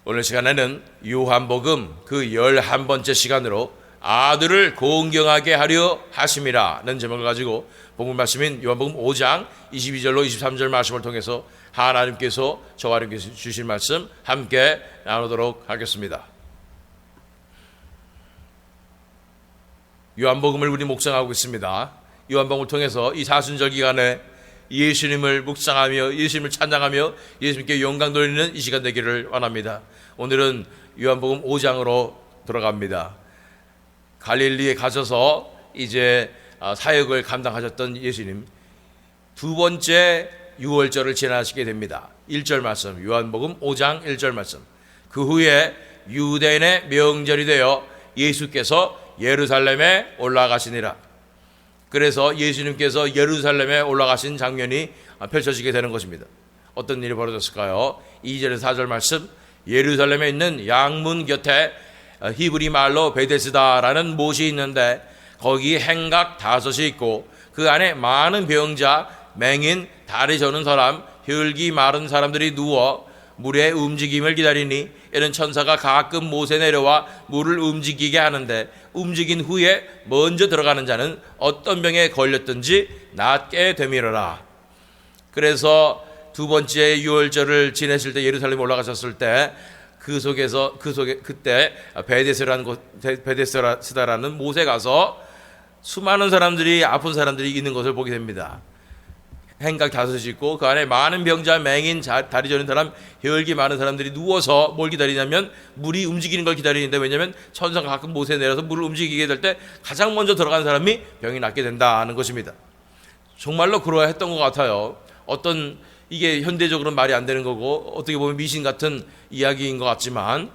오늘 시간에는 요한복음 그 11번째 시간으로 아들을 공경하게 하려 하심이라는 제목을 가지고 본문 말씀인 요한복음 5장 22절로 23절 말씀을 통해서 하나님께서 저와 여러분께 주신 말씀 함께 나누도록 하겠습니다. 요한복음을 우리 묵상하고 있습니다. 요한복음을 통해서 이 사순절 기간에 예수님을 묵상하며 예수님을 찬양하며 예수님께 영광 돌리는 이 시간 되기를 원합니다. 오늘은 요한복음 5장으로 들어갑니다. 갈릴리에 가셔서 이제 사역을 감당하셨던 예수님 두 번째 유월절을 지나시게 됩니다. 1절 말씀, 요한복음 5장 1절 말씀. 그 후에 유대인의 명절이 되어 예수께서 예루살렘에 올라가시니라. 그래서 예수님께서 예루살렘에 올라가신 장면이 펼쳐지게 되는 것입니다. 어떤 일이 벌어졌을까요? 2절에서 4절 말씀. 예루살렘에 있는 양문 곁에 히브리 말로 베데스다라는 못이 있는데 거기 행각 5이 있고 그 안에 많은 병자, 맹인, 다리 저는 사람, 혈기 마른 사람들이 누워 물의 움직임을 기다리니 이는 천사가 가끔 못에 내려와 물을 움직이게 하는데 움직인 후에 먼저 들어가는 자는 어떤 병에 걸렸든지 낫게 되미러라. 그래서 두 번째 유월절을 지내실 때 예루살렘에 올라가셨을 때 그때 베데스다라는 못에 가서 수많은 사람들이 아픈 사람들이 있는 것을 보게 됩니다. 행각 5이 있고 그 안에 많은 병자, 맹인, 다리 저린 사람, 혈기 많은 사람들이 누워서 뭘 기다리냐면 물이 움직이는 걸 기다리는데, 왜냐하면 천사가 가끔 못에 내려서 물을 움직이게 될 때 가장 먼저 들어간 사람이 병이 낫게 된다는 것입니다. 정말로 그러했던 것 같아요. 이게 현대적으로는 말이 안 되는 거고 어떻게 보면 미신 같은 이야기인 것 같지만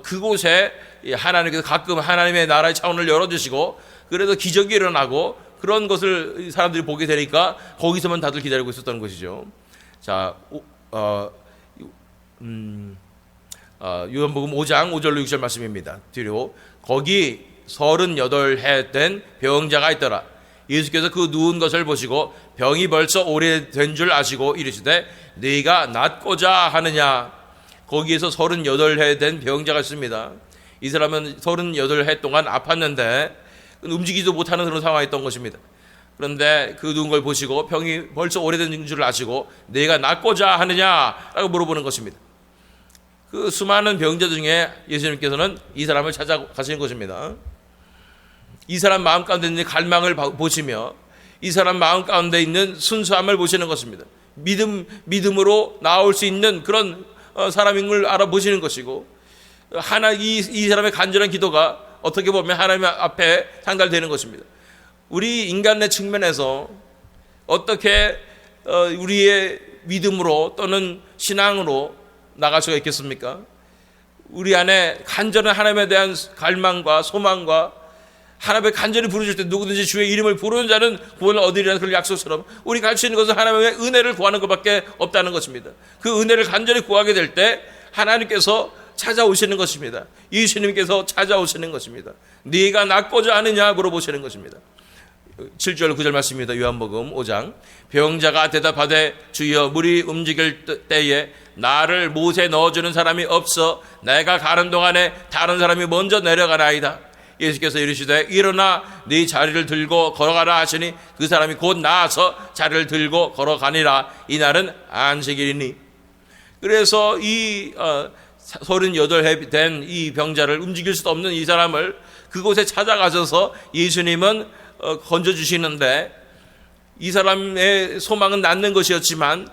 그곳에 하나님께서 가끔 하나님의 나라의 차원을 열어주시고 그래서 기적이 일어나고 그런 것을 사람들이 보게 되니까 거기서만 다들 기다리고 있었던 것이죠. 자, 요한복음 5장 5절로 6절 말씀입니다. 뒤로 거기 38해 된 병자가 있더라. 예수께서 그 누운 것을 보시고 병이 벌써 오래된 줄 아시고 이르시되 네가 낫고자 하느냐. 거기에서 38해 된 병자가 있습니다. 이 사람은 38해 동안 아팠는데 움직이지도 못하는 그런 상황이었던 것입니다. 그런데 그 누운 걸 보시고 병이 벌써 오래된 줄 아시고 네가 낫고자 하느냐라고 물어보는 것입니다. 그 수많은 병자 중에 예수님께서는 이 사람을 찾아가시는 것입니다. 이 사람 마음 가운데 있는 갈망을 보시며 이 사람 마음 가운데 있는 순수함을 보시는 것입니다. 믿음으로 나올 수 있는 그런 사람인 걸 알아보시는 것이고 이 사람의 간절한 기도가 어떻게 보면 하나님 앞에 상달되는 것입니다. 우리 인간의 측면에서 어떻게 우리의 믿음으로 또는 신앙으로 나갈 수가 있겠습니까? 우리 안에 간절한 하나님에 대한 갈망과 소망과 하나님의 간절히 부르실 때 누구든지 주의 이름을 부르는 자는 구원을 얻으리라는 그런 약속처럼 우리 갈 수 있는 것은 하나님의 은혜를 구하는 것밖에 없다는 것입니다. 그 은혜를 간절히 구하게 될 때 하나님께서 찾아오시는 것입니다. 예수님께서 찾아오시는 것입니다. 네가 낫고자 하느냐 물어보시는 것입니다. 7절 9절 말씀입니다. 요한복음 5장. 병자가 대답하되 주여 물이 움직일 때에 나를 못에 넣어주는 사람이 없어 내가 가는 동안에 다른 사람이 먼저 내려가나이다. 예수께서 이르시되 일어나 네 자리를 들고 걸어가라 하시니 그 사람이 곧 나아서 자리를 들고 걸어가니라. 이날은 안식일이니. 그래서 이 38해 된 이 병자를 움직일 수도 없는 이 사람을 그곳에 찾아가셔서 예수님은 건져주시는데 이 사람의 소망은 낫는 것이었지만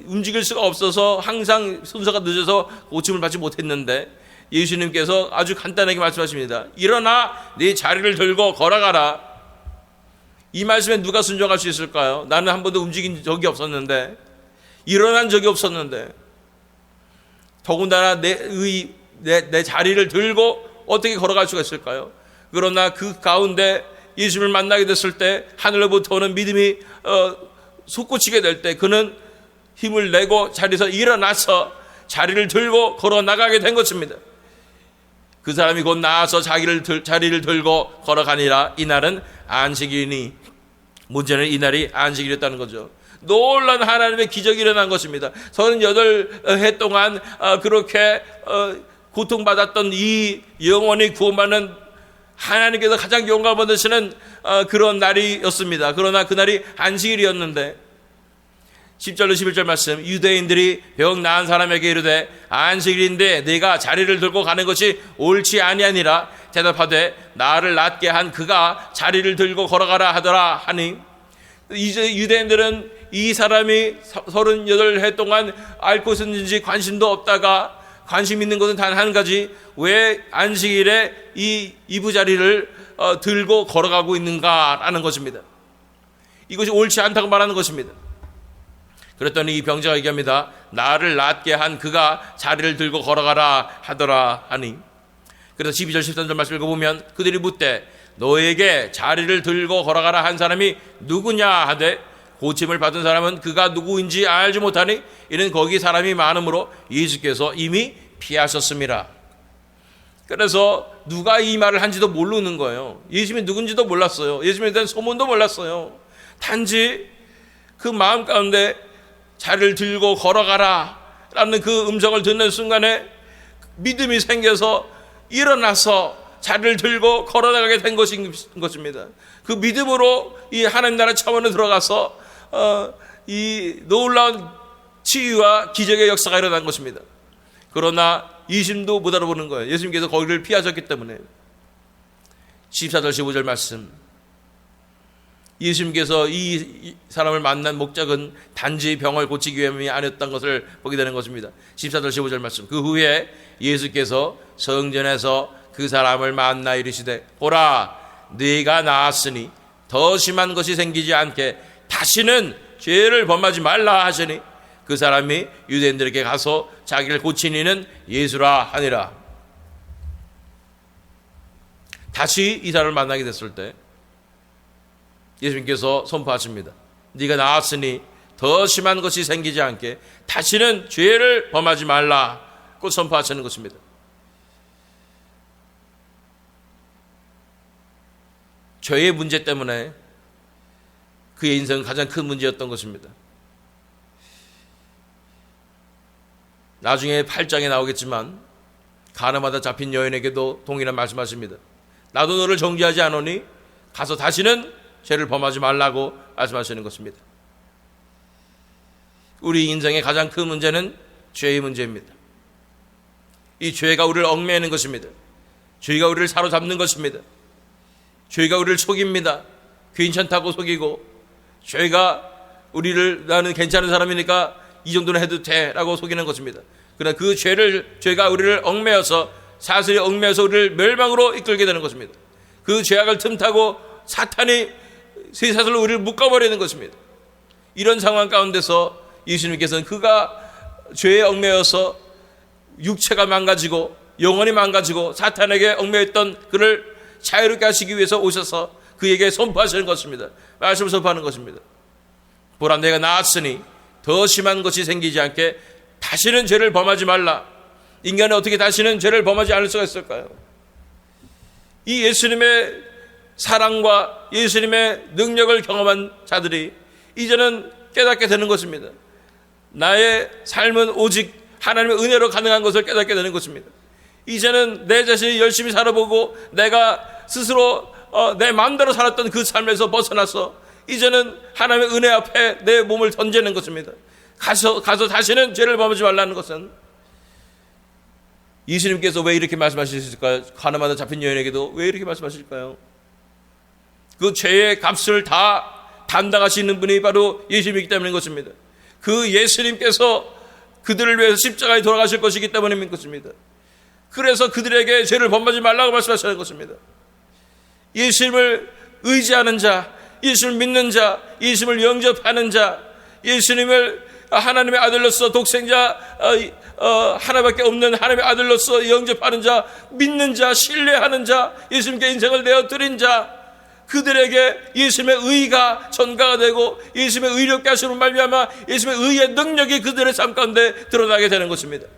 움직일 수가 없어서 항상 순서가 늦어서 고침을 받지 못했는데 예수님께서 아주 간단하게 말씀하십니다. 일어나 네 자리를 들고 걸어가라. 이 말씀에 누가 순종할 수 있을까요? 나는 한 번도 움직인 적이 없었는데, 일어난 적이 없었는데, 더군다나 내 자리를 들고 어떻게 걸어갈 수가 있을까요? 그러나 그 가운데 예수님을 만나게 됐을 때 하늘로부터 오는 믿음이 솟구치게 될 때 그는 힘을 내고 자리에서 일어나서 자리를 들고 걸어 나가게 된 것입니다. 그 사람이 곧 나아서 자리를 들고 걸어가니라. 이날은 안식일이니. 문제는 이날이 안식일이었다는 거죠. 놀란 하나님의 기적이 일어난 것입니다. 38해 동안 그렇게 고통받았던 이 영원히 구원받는 하나님께서 가장 영광을 받으시는 그런 날이었습니다. 그러나 그날이 안식일이었는데 10절로 11절 말씀, 유대인들이 병 나은 사람에게 이르되 안식일인데 네가 자리를 들고 가는 것이 옳지 아니하니라. 대답하되 나를 낫게 한 그가 자리를 들고 걸어가라 하더라 하니, 이제 유대인들은 이 사람이 38해 동안 앓고 있었는지 관심도 없다가 관심 있는 것은 단 한 가지, 왜 안식일에 이 이부자리를 들고 걸어가고 있는가라는 것입니다. 이것이 옳지 않다고 말하는 것입니다. 그랬더니 이 병자가 얘기합니다. 나를 낫게 한 그가 자리를 들고 걸어가라 하더라 하니, 그래서 12절 13절 말씀 읽어보면 그들이 묻되 너에게 자리를 들고 걸어가라 한 사람이 누구냐 하되 고침을 받은 사람은 그가 누구인지 알지 못하니 이는 거기 사람이 많으므로 예수께서 이미 피하셨습니다. 그래서 누가 이 말을 한지도 모르는 거예요. 예수님이 누군지도 몰랐어요. 예수님에 대한 소문도 몰랐어요. 단지 그 마음 가운데 자리를 들고 걸어가라 라는 그 음성을 듣는 순간에 믿음이 생겨서 일어나서 자리를 들고 걸어나가게 된 것입니다. 그 믿음으로 이 하나님 나라 차원에 들어가서 이 놀라운 치유와 기적의 역사가 일어난 것입니다. 그러나 예수님도 못 알아보는 거예요. 예수님께서 거기를 피하셨기 때문에. 14절 15절 말씀, 예수님께서 이 사람을 만난 목적은 단지 병을 고치기 위함이 아니었던 것을 보게 되는 것입니다. 14절 15절 말씀, 그 후에 예수께서 성전에서 그 사람을 만나 이르시되 보라 네가 나았으니 더 심한 것이 생기지 않게 다시는 죄를 범하지 말라 하시니 그 사람이 유대인들에게 가서 자기를 고친 이는 예수라 하니라. 다시 이 사람을 만나게 됐을 때 예수님께서 선포하십니다. 네가 나았으니 더 심한 것이 생기지 않게 다시는 죄를 범하지 말라고 선포하시는 것입니다. 죄의 문제 때문에 그의 인생은 가장 큰 문제였던 것입니다. 나중에 8장에 나오겠지만 가늠하다 잡힌 여인에게도 동일한 말씀하십니다. 나도 너를 정죄하지 않으니 가서 다시는 죄를 범하지 말라고 말씀하시는 것입니다. 우리 인생의 가장 큰 문제는 죄의 문제입니다. 이 죄가 우리를 얽매이는 것입니다. 죄가 우리를 사로잡는 것입니다. 죄가 우리를 속입니다. 괜찮다고 속이고, 죄가 우리를 나는 괜찮은 사람이니까 이 정도는 해도 돼 라고 속이는 것입니다. 그러나 그 죄가 우리를 얽매여서 사슬이 얽매여서 우리를 멸망으로 이끌게 되는 것입니다. 그 죄악을 틈타고 사탄이 쇠사슬로 우리를 묶어버리는 것입니다. 이런 상황 가운데서 예수님께서는 그가 죄에 얽매여서 육체가 망가지고 영혼이 망가지고 사탄에게 얽매였던 그를 자유롭게 하시기 위해서 오셔서 그에게 선포하시는 것입니다. 말씀을 선포하는 것입니다. 보라 내가 나았으니 더 심한 것이 생기지 않게 다시는 죄를 범하지 말라. 인간은 어떻게 다시는 죄를 범하지 않을 수가 있을까요? 이 예수님의 사랑과 예수님의 능력을 경험한 자들이 이제는 깨닫게 되는 것입니다. 나의 삶은 오직 하나님의 은혜로 가능한 것을 깨닫게 되는 것입니다. 이제는 내 자신이 열심히 살아보고 내가 스스로 내 마음대로 살았던 그 삶에서 벗어나서 이제는 하나님의 은혜 앞에 내 몸을 던지는 것입니다. 가서 다시는 죄를 범하지 말라는 것은, 예수님께서 왜 이렇게 말씀하실까요? 가늠하다 잡힌 여인에게도 왜 이렇게 말씀하실까요? 그 죄의 값을 다 담당하시는 분이 바로 예수님이기 때문인 것입니다. 그 예수님께서 그들을 위해서 십자가에 돌아가실 것이기 때문인 것입니다. 그래서 그들에게 죄를 범하지 말라고 말씀하시는 것입니다. 예수님을 의지하는 자, 예수님을 믿는 자, 예수님을 영접하는 자, 예수님을 하나님의 아들로서 독생자 하나밖에 없는 하나님의 아들로서 영접하는 자, 믿는 자, 신뢰하는 자, 예수님께 인생을 내어드린 자, 그들에게 예수님의 의가 전가가 되고 예수님의 의롭게 하시는 말미암아 예수님의 의의 능력이 그들의 삶 가운데 드러나게 되는 것입니다.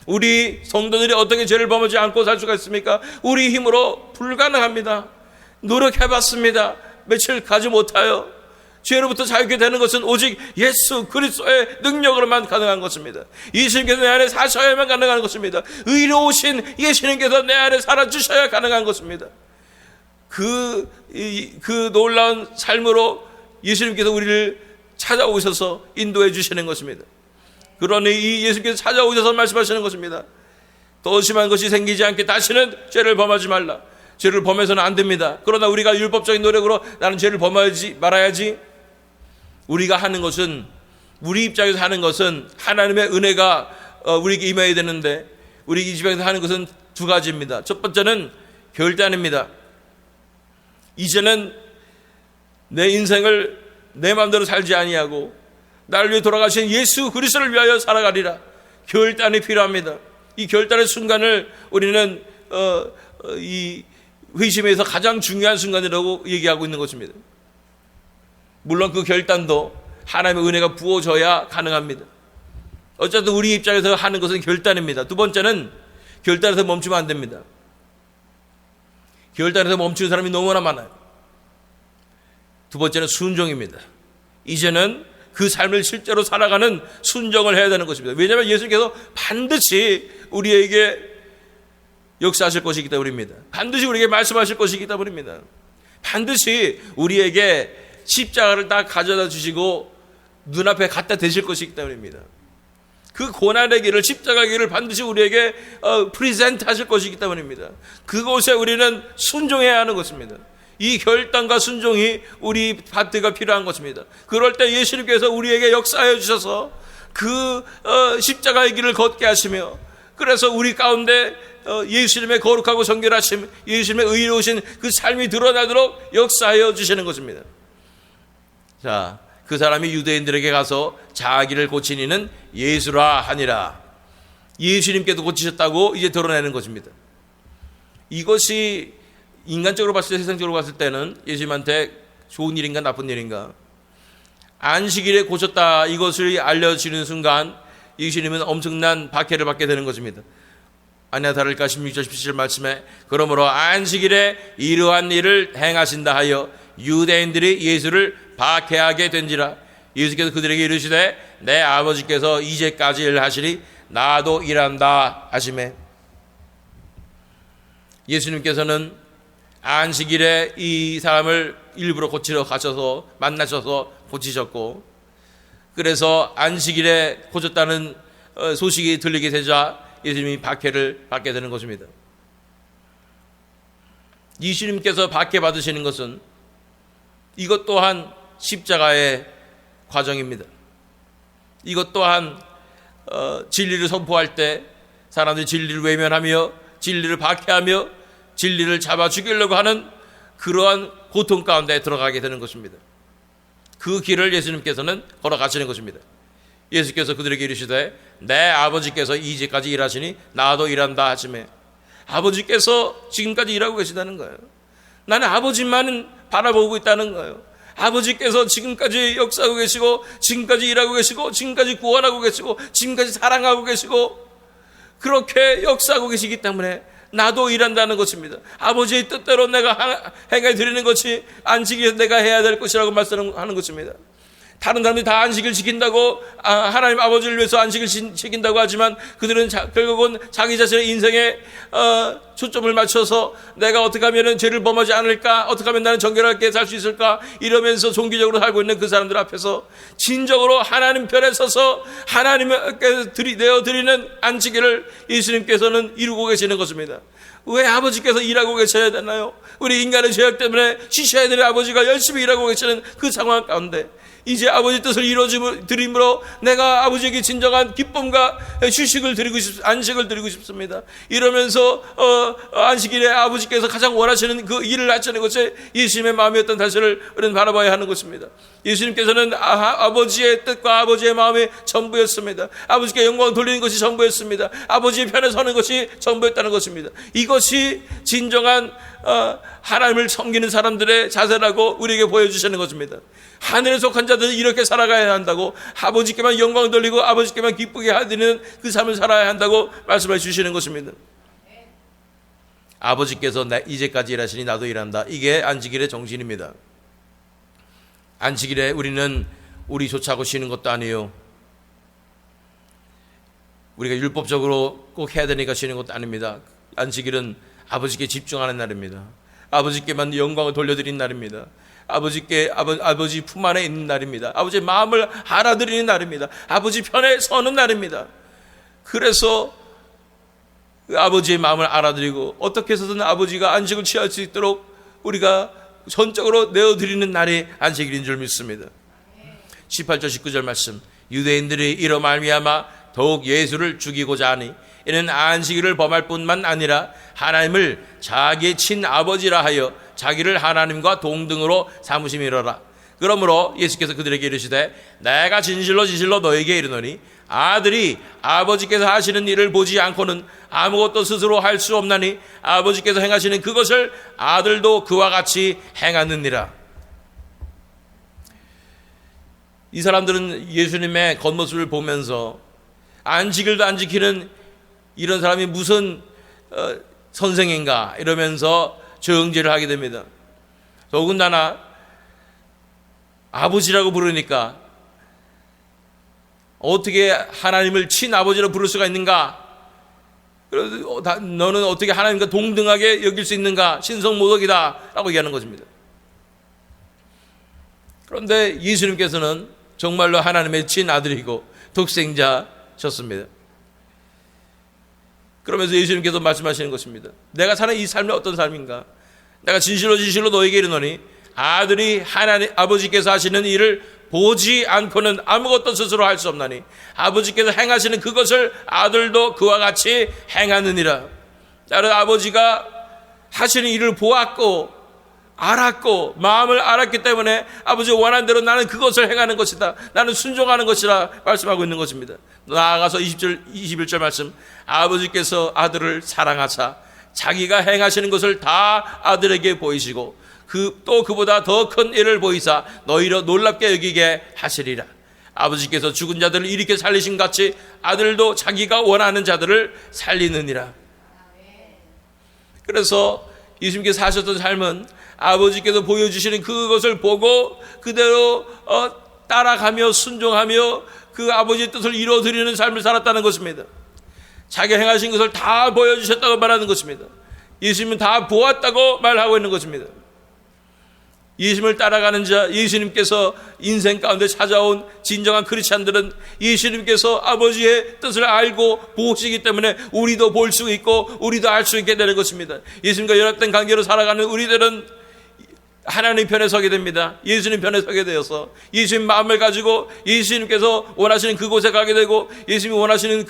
우리 성도들이 어떻게 죄를 범하지 않고 살 수가 있습니까? 우리 힘으로 불가능합니다. 노력해봤습니다. 며칠 가지 못하여 죄로부터 자유케 되는 것은 오직 예수 그리스도의 능력으로만 가능한 것입니다. 예수님께서 내 안에 사셔야만 가능한 것입니다. 의로우신 예수님께서 내 안에 살아주셔야 가능한 것입니다. 그 놀라운 삶으로 예수님께서 우리를 찾아오셔서 인도해 주시는 것입니다. 그러니 이 예수님께서 찾아오셔서 말씀하시는 것입니다. 더 심한 것이 생기지 않게 다시는 죄를 범하지 말라. 죄를 범해서는 안 됩니다. 그러나 우리가 율법적인 노력으로 나는 죄를 범하지 말아야지, 우리가 하는 것은, 우리 입장에서 하는 것은 하나님의 은혜가 우리에게 임해야 되는데, 우리 입장에서 하는 것은 두 가지입니다. 첫 번째는 결단입니다. 이제는 내 인생을 내 마음대로 살지 아니하고 나를 위해 돌아가신 예수 그리스도를 위하여 살아가리라. 결단이 필요합니다. 이 결단의 순간을 우리는 이 회심에서 가장 중요한 순간이라고 얘기하고 있는 것입니다. 물론 그 결단도 하나님의 은혜가 부어져야 가능합니다. 어쨌든 우리 입장에서 하는 것은 결단입니다. 두 번째는 결단에서 멈추면 안 됩니다. 결단에서 멈추는 사람이 너무나 많아요. 두 번째는 순종입니다. 이제는 그 삶을 실제로 살아가는 순종을 해야 되는 것입니다. 왜냐하면 예수님께서 반드시 우리에게 역사하실 것이기 때문입니다. 반드시 우리에게 말씀하실 것이기 때문입니다. 반드시 우리에게 십자가를 딱 가져다 주시고 눈앞에 갖다 대실 것이기 때문입니다. 그 고난의 길을, 십자가의 길을 반드시 우리에게 프리젠트 하실 것이기 때문입니다. 그곳에 우리는 순종해야 하는 것입니다. 이 결단과 순종이 우리 파트가 필요한 것입니다. 그럴 때 예수님께서 우리에게 역사해 주셔서 그 십자가의 길을 걷게 하시며, 그래서 우리 가운데 예수님의 거룩하고 정결하심, 예수님의 의로우신 그 삶이 드러나도록 역사하여 주시는 것입니다. 자, 그 사람이 유대인들에게 가서 자기를 고친 이는 예수라 하니라. 예수님께도 고치셨다고 이제 드러내는 것입니다. 이것이 인간적으로 봤을 때, 세상적으로 봤을 때는 예수님한테 좋은 일인가 나쁜 일인가? 안식일에 고쳤다, 이것을 알려주는 순간 예수님은 엄청난 박해를 받게 되는 것입니다. 아니나 다를까 16절 17절 말씀에 그러므로 안식일에 이러한 일을 행하신다 하여 유대인들이 예수를 박해하게 된지라. 예수께서 그들에게 이르시되 내 아버지께서 이제까지 일하시리 나도 일한다 하시매. 예수님께서는 안식일에 이 사람을 일부러 고치러 가셔서 만나셔서 고치셨고, 그래서 안식일에 고쳤다는 소식이 들리게 되자 예수님이 박해를 받게 되는 것입니다. 예수님께서 박해 받으시는 것은 이것 또한 십자가의 과정입니다. 이것 또한 진리를 선포할 때 사람들이 진리를 외면하며 진리를 박해하며 진리를 잡아 죽이려고 하는 그러한 고통 가운데 들어가게 되는 것입니다. 그 길을 예수님께서는 걸어가시는 것입니다. 예수께서 그들에게 이르시되 내 아버지께서 이제까지 일하시니 나도 일한다 하시매. 아버지께서 지금까지 일하고 계시다는 거예요. 나는 아버지만은 바라보고 있다는 거예요. 아버지께서 지금까지 역사하고 계시고 지금까지 일하고 계시고 지금까지 구원하고 계시고 지금까지 사랑하고 계시고 그렇게 역사하고 계시기 때문에 나도 일한다는 것입니다. 아버지의 뜻대로 내가 행해 드리는 것이 안식일에 내가 해야 될 것이라고 말씀하는 것입니다. 다른 사람들이 다 안식을 지킨다고, 하나님 아버지를 위해서 안식을 지킨다고 하지만 그들은 결국은 자기 자신의 인생에 초점을 맞춰서 내가 어떻게 하면 죄를 범하지 않을까, 어떻게 하면 나는 정결하게 살 수 있을까 이러면서 종기적으로 살고 있는 그 사람들 앞에서 진정으로 하나님 편에 서서 하나님께 내어드리는 안식일을 예수님께서는 이루고 계시는 것입니다. 왜 아버지께서 일하고 계셔야 되나요? 우리 인간의 죄악 때문에 쉬셔야 되는 아버지가 열심히 일하고 계시는 그 상황 가운데 이제 아버지 뜻을 이루어드림으로 내가 아버지에게 진정한 기쁨과 휴식을 드리고 안식을 드리고 싶습니다. 이러면서 안식일에 아버지께서 가장 원하시는 그 일을 하시는 것이 예수님의 마음이었던 사실을 우리는 바라봐야 하는 것입니다. 예수님께서는 아버지의 뜻과 아버지의 마음이 전부였습니다. 아버지께 영광을 돌리는 것이 전부였습니다. 아버지의 편에 서는 것이 전부였다는 것입니다. 이것이 진정한 하나님을 섬기는 사람들의 자세라고 우리에게 보여주시는 것입니다. 하늘에 속한 자들은 이렇게 살아가야 한다고, 아버지께만 영광을 돌리고 아버지께만 기쁘게 하는 그 삶을 살아야 한다고 말씀해 주시는 것입니다. 아버지께서 이제까지 일하시니 나도 일한다. 이게 안식일의 정신입니다. 안식일에 우리는 우리 좋자고 쉬는 것도 아니에요. 우리가 율법적으로 꼭 해야 되니까 쉬는 것도 아닙니다. 안식일은 아버지께 집중하는 날입니다. 아버지께만 영광을 돌려드리는 날입니다. 아버지 품 안에 있는 날입니다. 아버지의 마음을 알아드리는 날입니다. 아버지 편에 서는 날입니다. 그래서 그 아버지의 마음을 알아드리고 어떻게 해서든 아버지가 안식을 취할 수 있도록 우리가 전적으로 내어드리는 날이 안식일인 줄 믿습니다. 18절 19절 말씀, 유대인들이 이로 말미암아 더욱 예수를 죽이고자 하니 이는 안식일을 범할 뿐만 아니라 하나님을 자기의 친아버지라 하여 자기를 하나님과 동등으로 삼으심이로라. 그러므로 예수께서 그들에게 이르시되 내가 진실로 너에게 이르노니 아들이 아버지께서 하시는 일을 보지 않고는 아무것도 스스로 할 수 없나니 아버지께서 행하시는 그것을 아들도 그와 같이 행하느니라. 이 사람들은 예수님의 겉모습을 보면서 안식일도 안 지키는 이런 사람이 무슨 선생인가 이러면서 정죄를 하게 됩니다. 더군다나 아버지라고 부르니까 어떻게 하나님을 친아버지로 부를 수가 있는가? 너는 어떻게 하나님과 동등하게 여길 수 있는가? 신성모독이다 라고 얘기하는 것입니다. 그런데 예수님께서는 정말로 하나님의 친아들이고 독생자셨습니다. 그러면서 예수님께서 말씀하시는 것입니다. 내가 사는 이 삶이 어떤 삶인가? 내가 진실로 너에게 이르노니 아들이 하나님 아버지께서 하시는 일을 보지 않고는 아무것도 스스로 할 수 없나니 아버지께서 행하시는 그것을 아들도 그와 같이 행하느니라. 나는 아버지가 하시는 일을 보았고 알았고 마음을 알았기 때문에 아버지 원하는 대로 나는 그것을 행하는 것이다. 나는 순종하는 것이라 말씀하고 있는 것입니다. 나아가서 21절 말씀, 아버지께서 아들을 사랑하사 자기가 행하시는 것을 다 아들에게 보이시고 또 그보다 더 큰 일을 보이사 너희로 놀랍게 여기게 하시리라. 아버지께서 죽은 자들을 일으켜 살리신 같이 아들도 자기가 원하는 자들을 살리느니라. 그래서 예수님께서 사셨던 삶은 아버지께서 보여주시는 그것을 보고 그대로 따라가며 순종하며 그 아버지의 뜻을 이루어드리는 삶을 살았다는 것입니다. 자기가 행하신 것을 다 보여주셨다고 말하는 것입니다. 예수님은 다 보았다고 말하고 있는 것입니다. 예수님을 따라가는 자, 예수님께서 인생 가운데 찾아온 진정한 크리스찬들은 예수님께서 아버지의 뜻을 알고 보시기 때문에 우리도 볼 수 있고 우리도 알 수 있게 되는 것입니다. 예수님과 연합된 관계로 살아가는 우리들은 하나님 편에 서게 됩니다. 예수님 편에 서게 되어서 예수님 마음을 가지고 예수님께서 원하시는 그곳에 가게 되고 예수님이 원하시는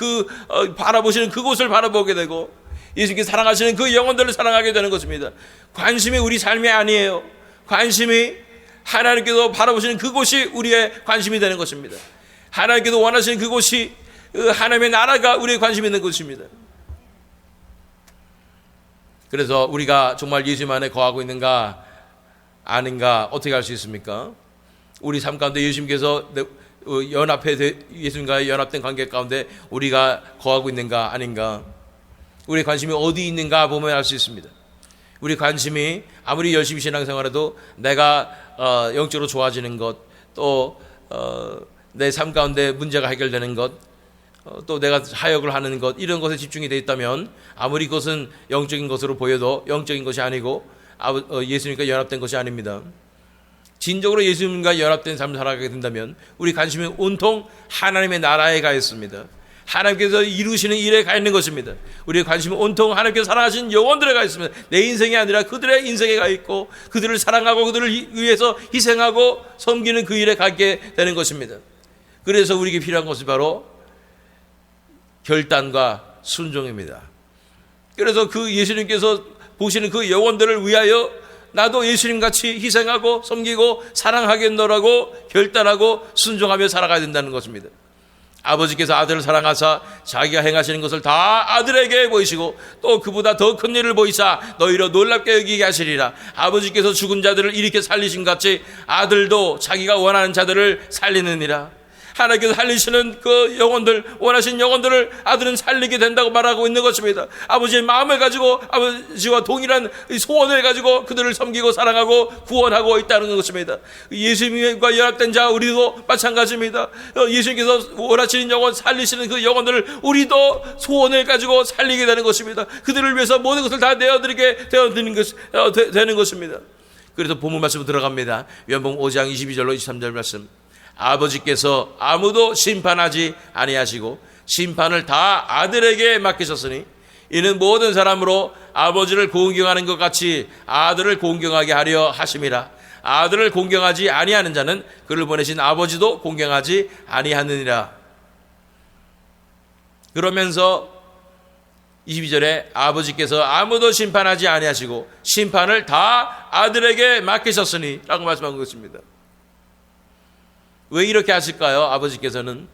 바라보시는 그곳을 바라보게 되고 예수님께서 사랑하시는 그 영혼들을 사랑하게 되는 것입니다. 관심이 우리 삶이 아니에요. 관심이 하나님께서 바라보시는 그곳이 우리의 관심이 되는 것입니다. 하나님께서 원하시는 그곳이 하나님의 나라가 우리의 관심이 있는 것입니다. 그래서 우리가 정말 예수님 안에 거하고 있는가 아닌가 어떻게 알 수 있습니까? 우리 삶 가운데 예수님께서 예수님과의 연합된 관계 가운데 우리가 거하고 있는가 아닌가, 우리의 관심이 어디 있는가 보면 알 수 있습니다. 우리 관심이 아무리 열심히 신앙생활해도 내가 영적으로 좋아지는 것, 또 내 삶 가운데 문제가 해결되는 것, 또 내가 하역을 하는 것, 이런 것에 집중이 되어 있다면 아무리 그것은 영적인 것으로 보여도 영적인 것이 아니고 예수님과 연합된 것이 아닙니다. 진정으로 예수님과 연합된 삶을 살아가게 된다면 우리 관심이 온통 하나님의 나라에 가 있습니다. 하나님께서 이루시는 일에 가 있는 것입니다. 우리의 관심은 온통 하나님께서 사랑하시는 영혼들에 가 있습니다. 내 인생이 아니라 그들의 인생에 가 있고 그들을 사랑하고 그들을 위해서 희생하고 섬기는 그 일에 가게 되는 것입니다. 그래서 우리에게 필요한 것이 바로 결단과 순종입니다. 그래서 그 예수님께서 보시는 그 영혼들을 위하여 나도 예수님같이 희생하고 섬기고 사랑하겠노라고 결단하고 순종하며 살아가야 된다는 것입니다. 아버지께서 아들을 사랑하사 자기가 행하시는 것을 다 아들에게 보이시고 또 그보다 더 큰 일을 보이사 너희로 놀랍게 여기게 하시리라. 아버지께서 죽은 자들을 일으켜 살리신 같이 아들도 자기가 원하는 자들을 살리느니라. 하나님께서 살리시는 그 영혼들, 원하신 영혼들을 아들은 살리게 된다고 말하고 있는 것입니다. 아버지의 마음을 가지고 아버지와 동일한 소원을 가지고 그들을 섬기고 사랑하고 구원하고 있다는 것입니다. 예수님과 연합된 자 우리도 마찬가지입니다. 예수님께서 원하시는 영혼, 살리시는 그 영혼들을 우리도 소원을 가지고 살리게 되는 것입니다. 그들을 위해서 모든 것을 다 내어드리게 되는 것입니다. 그래서 본문 말씀으로 들어갑니다. 요한복음 5장 22절로 23절 말씀. 아버지께서 아무도 심판하지 아니하시고 심판을 다 아들에게 맡기셨으니 이는 모든 사람으로 아버지를 공경하는 것 같이 아들을 공경하게 하려 하심이라. 아들을 공경하지 아니하는 자는 그를 보내신 아버지도 공경하지 아니하느니라. 그러면서 22절에 아버지께서 아무도 심판하지 아니하시고 심판을 다 아들에게 맡기셨으니 라고 말씀한 것입니다. 왜 이렇게 하실까요? 아버지께서는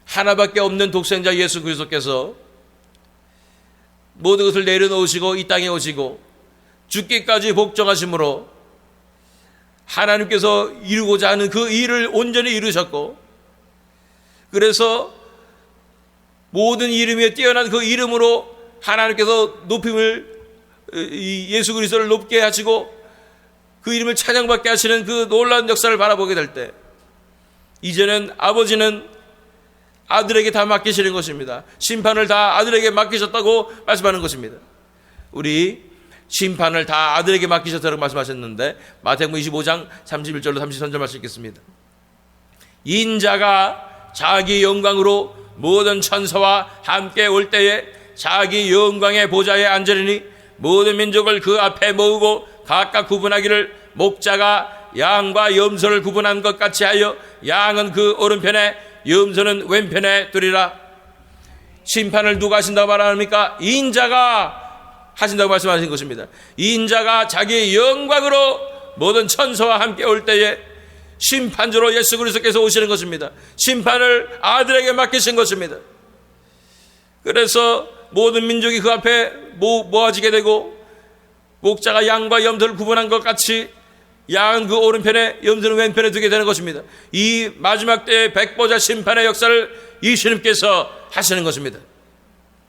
하나밖에 없는 독생자 예수 그리스도께서 모든 것을 내려놓으시고 이 땅에 오시고 죽기까지 복종하심으로 하나님께서 이루고자 하는 그 일을 온전히 이루셨고, 그래서 모든 이름 위에 뛰어난 그 이름으로 하나님께서 높임을, 예수 그리스도를 높게 하시고 그 이름을 찬양받게 하시는 그 놀라운 역사를 바라보게 될 때 이제는 아버지는 아들에게 다 맡기시는 것입니다. 심판을 다 아들에게 맡기셨다고 말씀하는 것입니다. 우리 심판을 다 아들에게 맡기셨다고 말씀하셨는데 마태복음 25장 31절로 33절 말씀 읽겠습니다. 인자가 자기 영광으로 모든 천사와 함께 올 때에 자기 영광의 보좌에 앉으리니 모든 민족을 그 앞에 모으고 각각 구분하기를 목자가 양과 염소를 구분한 것 같이 하여 양은 그 오른편에 염소는 왼편에 두리라. 심판을 누가 하신다고 말합니까? 인자가 하신다고 말씀하신 것입니다. 인자가 자기의 영광으로 모든 천사와 함께 올 때에 심판주로 예수 그리스도께서 오시는 것입니다. 심판을 아들에게 맡기신 것입니다. 그래서 모든 민족이 그 앞에 모아지게 되고 목자가 양과 염소를 구분한 것 같이 양은 그 오른편에 염소는 왼편에 두게 되는 것입니다. 이 마지막 때의 백보자 심판의 역사를 예수님께서 하시는 것입니다.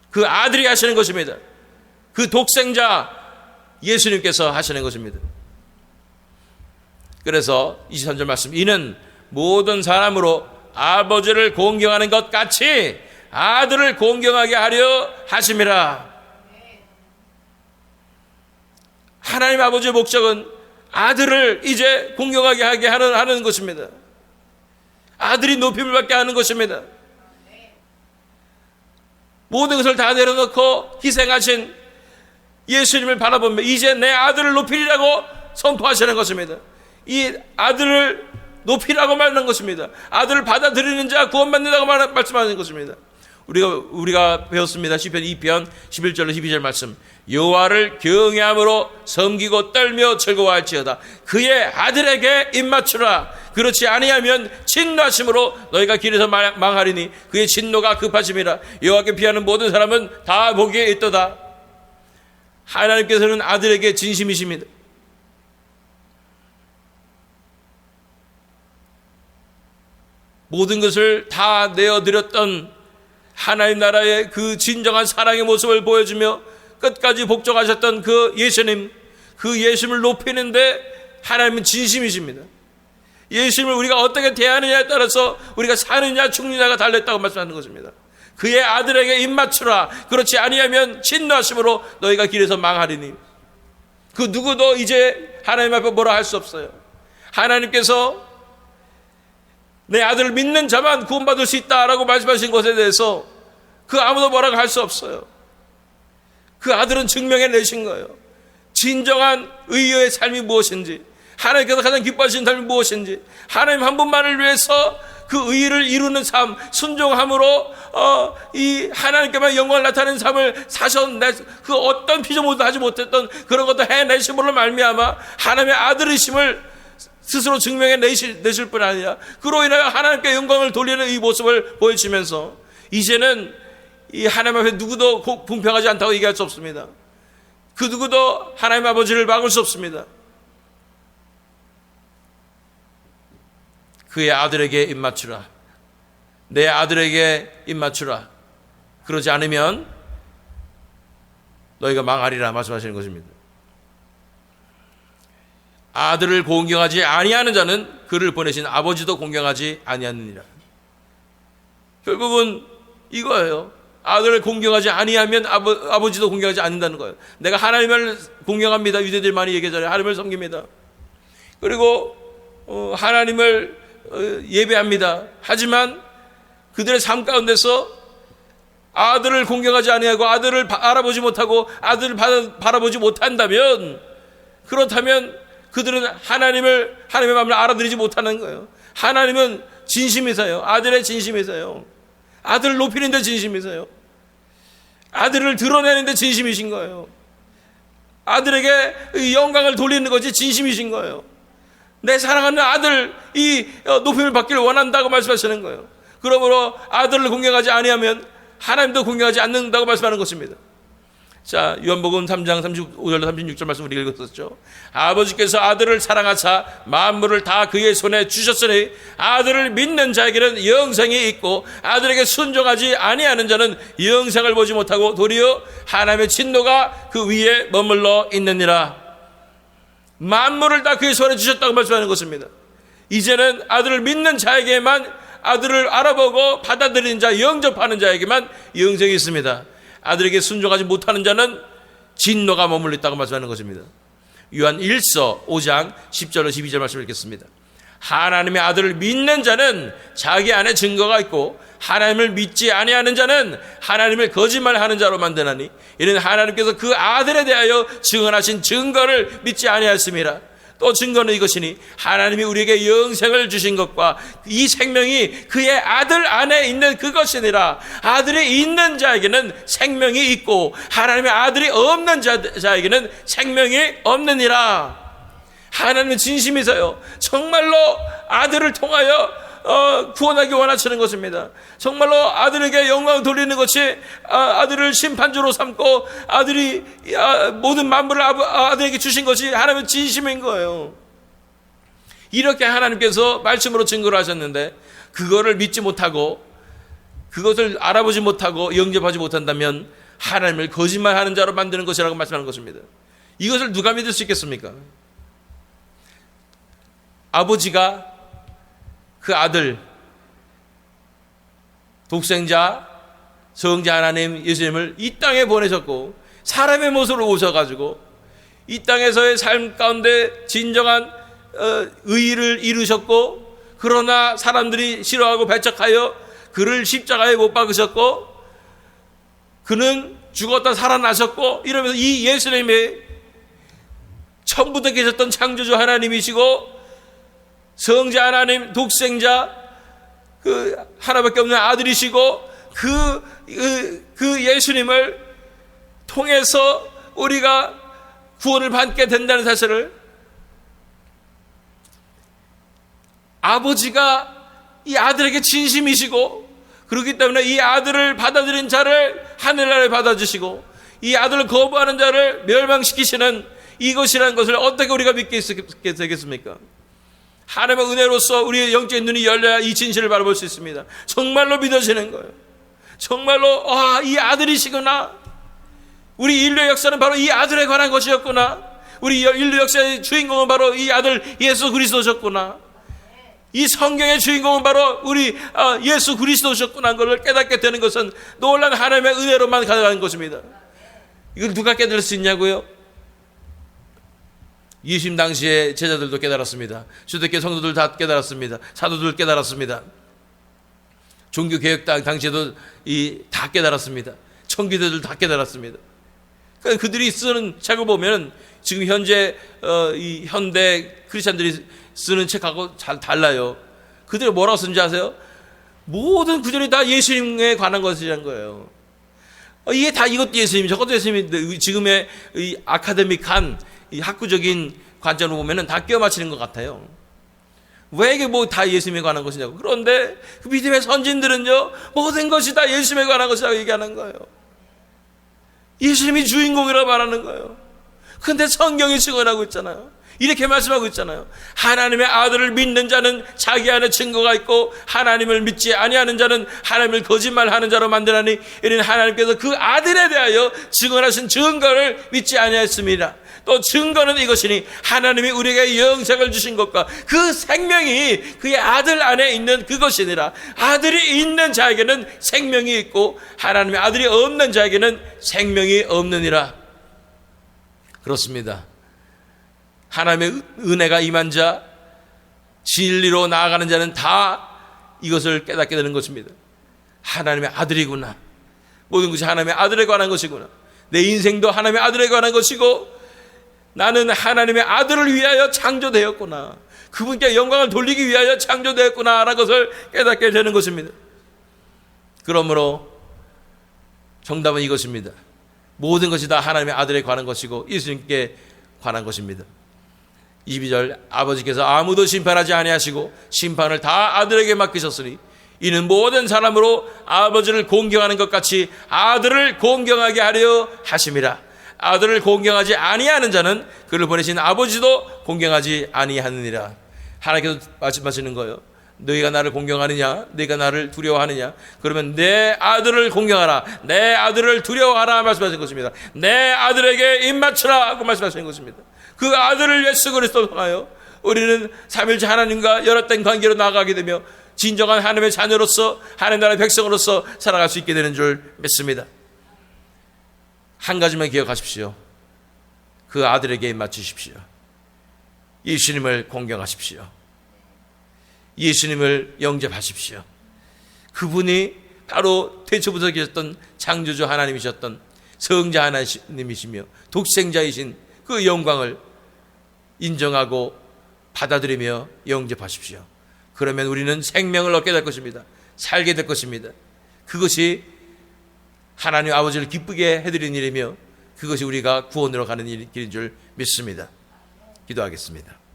그 아들이 하시는 것입니다. 그 독생자 예수님께서 하시는 것입니다. 그래서 23절 말씀, 이는 모든 사람으로 아버지를 공경하는 것 같이 아들을 공경하게 하려 하심이라. 하나님 아버지의 목적은 아들을 이제 공경하게 하게 하는 것입니다. 아들이 높임을 받게 하는 것입니다. 모든 것을 다 내려놓고 희생하신 예수님을 바라보며 이제 내 아들을 높이리라고 선포하시는 것입니다. 이 아들을 높이라고 말하는 것입니다. 아들을 받아들이는 자 구원받는다고 말씀하는 것입니다. 우리가 배웠습니다. 시편 2편 11절로 12절 말씀. 여호와를 경외함으로 섬기고 떨며 즐거워할지어다. 그의 아들에게 입맞추라. 그렇지 아니하면 진노하심으로 너희가 길에서 망하리니 그의 진노가 급하심이라. 여호와께 피하는 모든 사람은 다 복이 있도다. 하나님께서는 아들에게 진심이십니다. 모든 것을 다 내어드렸던 하나님 나라의 그 진정한 사랑의 모습을 보여주며 끝까지 복종하셨던 그 예수님, 그 예수님을 높이는데 하나님은 진심이십니다. 예수님을 우리가 어떻게 대하느냐에 따라서 우리가 사느냐 죽느냐가 달렸다고 말씀하는 것입니다. 그의 아들에게 입맞추라. 그렇지 아니하면 진노하심으로 너희가 길에서 망하리니. 그 누구도 이제 하나님 앞에 뭐라 할 수 없어요. 하나님께서 내 아들을 믿는 자만 구원받을 수 있다라고 말씀하신 것에 대해서 그 아무도 뭐라고 할 수 없어요. 그 아들은 증명해 내신 거예요. 진정한 의의 삶이 무엇인지, 하나님께서 가장 기뻐하시는 삶이 무엇인지, 하나님 한 분만을 위해서 그 의를 이루는 삶, 순종함으로 이 하나님께만 영광을 나타내는 삶을 사셨네. 그 어떤 피조물도 하지 못했던 그런 것도 해내심으로 말미암아 하나님의 아들이심을 스스로 증명해 내실 뿐 아니라 그로 인하여 하나님께 영광을 돌리는 이 모습을 보여주면서 이제는 이 하나님 앞에 누구도 공평하지 않다고 얘기할 수 없습니다. 그 누구도 하나님 아버지를 막을 수 없습니다. 그의 아들에게 입맞추라. 내 아들에게 입맞추라. 그러지 않으면 너희가 망하리라 말씀하시는 것입니다. 아들을 공경하지 아니하는 자는 그를 보내신 아버지도 공경하지 아니하느니라. 결국은 이거예요. 아들을 공경하지 아니하면 아버지도 공경하지 않는다는 거예요. 내가 하나님을 공경합니다. 유대들이 많이 얘기하잖아요. 하나님을 섬깁니다. 그리고 하나님을 예배합니다. 하지만 그들의 삶 가운데서 아들을 공경하지 아니하고 아들을 알아보지 못하고 아들을 바라보지 못한다면, 그렇다면 그들은 하나님의 마음을 알아들이지 못하는 거예요. 하나님은 진심이세요. 아들의 진심이세요. 아들을 높이는 데 진심이세요. 아들을 드러내는 데 진심이신 거예요. 아들에게 영광을 돌리는 것이 진심이신 거예요. 내 사랑하는 아들 이 높임을 받기를 원한다고 말씀하시는 거예요. 그러므로 아들을 공경하지 아니하면 하나님도 공경하지 않는다고 말씀하는 것입니다. 자, 요한복음 3장 35절 36절 말씀 우리가 읽었었죠. 아버지께서 아들을 사랑하사 만물을 다 그의 손에 주셨으니 아들을 믿는 자에게는 영생이 있고 아들에게 순종하지 아니하는 자는 영생을 보지 못하고 도리어 하나님의 진노가 그 위에 머물러 있느니라. 만물을 다 그의 손에 주셨다고 말씀하는 것입니다. 이제는 아들을 믿는 자에게만, 아들을 알아보고 받아들이는 자, 영접하는 자에게만 영생이 있습니다. 아들에게 순종하지 못하는 자는 진노가 머물러 있다고 말씀하는 것입니다. 요한 1서 5장 10절로 12절 말씀을 읽겠습니다. 하나님의 아들을 믿는 자는 자기 안에 증거가 있고 하나님을 믿지 아니하는 자는 하나님을 거짓말하는 자로 만드나니 이는 하나님께서 그 아들에 대하여 증언하신 증거를 믿지 아니하였음이라. 또 증거는 이것이니 하나님이 우리에게 영생을 주신 것과 이 생명이 그의 아들 안에 있는 그것이니라. 아들이 있는 자에게는 생명이 있고 하나님의 아들이 없는 자에게는 생명이 없느니라. 하나님은 진심이세요. 정말로 아들을 통하여 구원하기 원하시는 것입니다. 정말로 아들에게 영광을 돌리는 것이 아들을 심판주로 삼고 아들이 모든 만물을 아들에게 주신 것이 하나님의 진심인 거예요. 이렇게 하나님께서 말씀으로 증거를 하셨는데 그거를 믿지 못하고 그것을 알아보지 못하고 영접하지 못한다면 하나님을 거짓말하는 자로 만드는 것이라고 말씀하는 것입니다. 이것을 누가 믿을 수 있겠습니까? 아버지가 그 아들 독생자 성자 하나님 예수님을 이 땅에 보내셨고 사람의 모습으로 오셔가지고 이 땅에서의 삶 가운데 진정한 의의를 이루셨고, 그러나 사람들이 싫어하고 배척하여 그를 십자가에 못 박으셨고 그는 죽었다 살아나셨고, 이러면서 이 예수님이 처음부터 계셨던 창조주 하나님이시고 성자 하나님 독생자 그 하나밖에 없는 아들이시고 그 예수님을 통해서 우리가 구원을 받게 된다는 사실을, 아버지가 이 아들에게 진심이시고 그렇기 때문에 이 아들을 받아들인 자를 하늘나라에 받아주시고 이 아들을 거부하는 자를 멸망시키시는 이것이라는 것을 어떻게 우리가 믿게 되겠습니까? 하나님의 은혜로서 우리의 영적인 눈이 열려야 이 진실을 바라볼 수 있습니다. 정말로 믿어지는 거예요. 정말로 이 아들이시구나. 우리 인류 역사는 바로 이 아들에 관한 것이었구나. 우리 인류 역사의 주인공은 바로 이 아들 예수 그리스도셨구나. 이 성경의 주인공은 바로 우리 예수 그리스도셨구나 하는 것을 깨닫게 되는 것은 놀라운 하나님의 은혜로만 가능한 것입니다. 이걸 누가 깨달을 수 있냐고요? 예수님 당시에 제자들도 깨달았습니다. 초대교회 성도들 다 깨달았습니다. 사도들 깨달았습니다. 종교개혁 당시에도 다 깨달았습니다. 청교도들 다 깨달았습니다. 그러니까 그들이 쓰는 책을 보면 지금 현재 이 현대 크리스찬들이 쓰는 책하고 잘 달라요. 그들이 뭐라고 쓰는지 아세요? 모든 구절이 다 예수님에 관한 것이라는 거예요. 이게 다 이것도 예수님, 저것도 예수님. 지금의 이 아카데믹한 이 학구적인 관점으로 보면은 다 끼워 맞히는 것 같아요. 왜 이게 뭐 다 예수님에 관한 것이냐고. 그런데 그 믿음의 선진들은요, 모든 것이 다 예수님에 관한 것이라고 얘기하는 거예요. 예수님이 주인공이라고 말하는 거예요. 그런데 성경이 증언하고 있잖아요. 이렇게 말씀하고 있잖아요. 하나님의 아들을 믿는 자는 자기 안에 증거가 있고 하나님을 믿지 아니하는 자는 하나님을 거짓말하는 자로 만드나니 이는 하나님께서 그 아들에 대하여 증언하신 증거를 믿지 아니하였습니다. 또 증거는 이것이니 하나님이 우리에게 영생을 주신 것과 그 생명이 그의 아들 안에 있는 그것이니라. 아들이 있는 자에게는 생명이 있고 하나님의 아들이 없는 자에게는 생명이 없느니라. 그렇습니다. 하나님의 은혜가 임한 자, 진리로 나아가는 자는 다 이것을 깨닫게 되는 것입니다. 하나님의 아들이구나. 모든 것이 하나님의 아들에 관한 것이구나. 내 인생도 하나님의 아들에 관한 것이고 나는 하나님의 아들을 위하여 창조되었구나. 그분께 영광을 돌리기 위하여 창조되었구나 라는 것을 깨닫게 되는 것입니다. 그러므로 정답은 이것입니다. 모든 것이 다 하나님의 아들에 관한 것이고 예수님께 관한 것입니다. 22절 아버지께서 아무도 심판하지 아니하시고 심판을 다 아들에게 맡기셨으니 이는 모든 사람으로 아버지를 공경하는 것 같이 아들을 공경하게 하려 하심이라. 아들을 공경하지 아니하는 자는 그를 보내신 아버지도 공경하지 아니하느니라. 하나님께서 말씀하시는 거예요. 너희가 나를 공경하느냐, 너희가 나를 두려워하느냐, 그러면 내 아들을 공경하라, 내 아들을 두려워하라 말씀하신 것입니다. 내 아들에게 입맞추라 하고 말씀하시는 것입니다. 그 아들을 예수 그리스도로 통하여 우리는 삼일째 하나님과 연합된 관계로 나아가게 되며 진정한 하나님의 자녀로서 하나님 나라의 백성으로서 살아갈 수 있게 되는 줄 믿습니다. 한 가지만 기억하십시오. 그 아들에게 입맞추십시오. 예수님을 공경하십시오. 예수님을 영접하십시오. 그분이 바로 태초부터 계셨던 창조주 하나님이셨던 성자 하나님이시며 독생자이신 그 영광을 인정하고 받아들이며 영접하십시오. 그러면 우리는 생명을 얻게 될 것입니다. 살게 될 것입니다. 그것이 하나님 아버지를 기쁘게 해드리는 일이며 그것이 우리가 구원으로 가는 길인 줄 믿습니다. 기도하겠습니다.